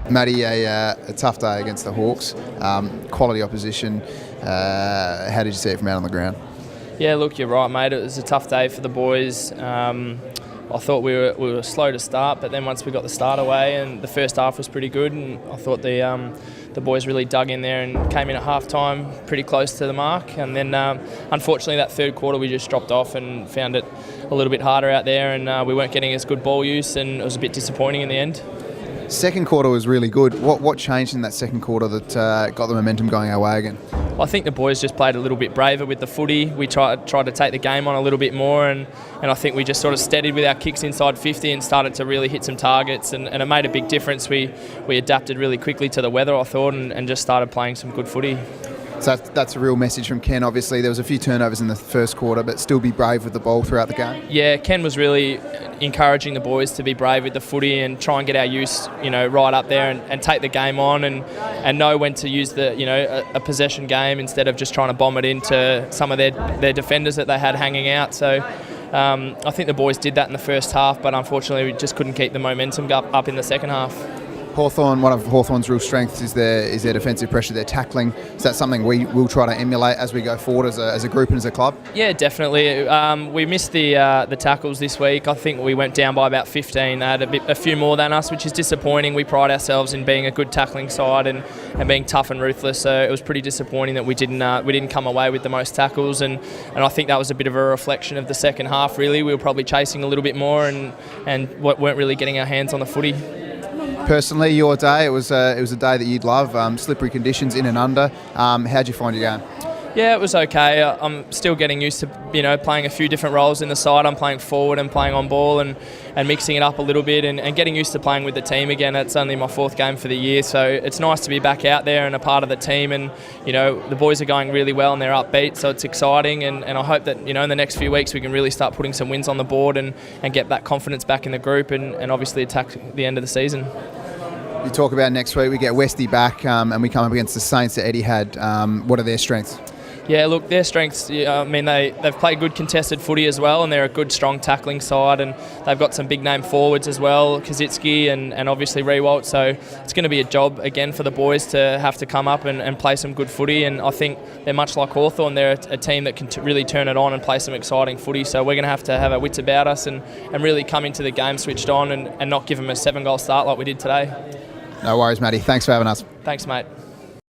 Matty, a tough day against the Hawks. Quality opposition. How did you see it from out on the ground? Yeah, look, you're right, mate. It was a tough day for the boys. I thought we were slow to start, but then once we got the start away, and the first half was pretty good, and I thought the boys really dug in there and came in at half time pretty close to the mark. And then unfortunately that third quarter we just dropped off and found it a little bit harder out there, and we weren't getting as good ball use, and it was a bit disappointing in the end. Second quarter was really good. What changed in that second quarter that got the momentum going our way again? I think the boys just played a little bit braver with the footy. We tried to take the game on a little bit more, and I think we just sort of steadied with our kicks inside 50 and started to really hit some targets, and it made a big difference. We adapted really quickly to the weather, I thought, and just started playing some good footy. So that's a real message from Ken. Obviously, there was a few turnovers in the first quarter, but still be brave with the ball throughout the game. Yeah, Ken was really encouraging the boys to be brave with the footy and try and get our use, right up there and take the game on and know when to use a possession game instead of just trying to bomb it into some of their defenders that they had hanging out. So I think the boys did that in the first half, but unfortunately we just couldn't keep the momentum up in the second half. Hawthorn, one of Hawthorn's real strengths is their defensive pressure, their tackling. Is that something we will try to emulate as we go forward as a group and as a club? Yeah, definitely. We missed the tackles this week. I think we went down by about 15. They had a few more than us, which is disappointing. We pride ourselves in being a good tackling side and being tough and ruthless. So it was pretty disappointing that we didn't come away with the most tackles. And I think that was a bit of a reflection of the second half. Really, we were probably chasing a little bit more and weren't really getting our hands on the footy. Personally, your day, it was a day that you'd love, slippery conditions in and under. How'd you find your game? Yeah, it was okay. I'm still getting used to playing a few different roles in the side. I'm playing forward and playing on ball and mixing it up a little bit and getting used to playing with the team again. It's only my fourth game for the year, so it's nice to be back out there and a part of the team. And the boys are going really well and they're upbeat, so it's exciting. And I hope that in the next few weeks we can really start putting some wins on the board and get that confidence back in the group and obviously attack the end of the season. You talk about next week, we get Westy back and we come up against the Saints that Eddie had. What are their strengths? Yeah, look, their strengths, they've played good contested footy as well, and they're a good, strong tackling side, and they've got some big-name forwards as well, Kazitsky and obviously Rewalt, so it's going to be a job, again, for the boys to have to come up and play some good footy, and I think they're much like Hawthorn. They're a team that can really turn it on and play some exciting footy, so we're going to have our wits about us and really come into the game switched on and not give them a 7-goal start like we did today. No worries, Matty. Thanks for having us. Thanks, mate.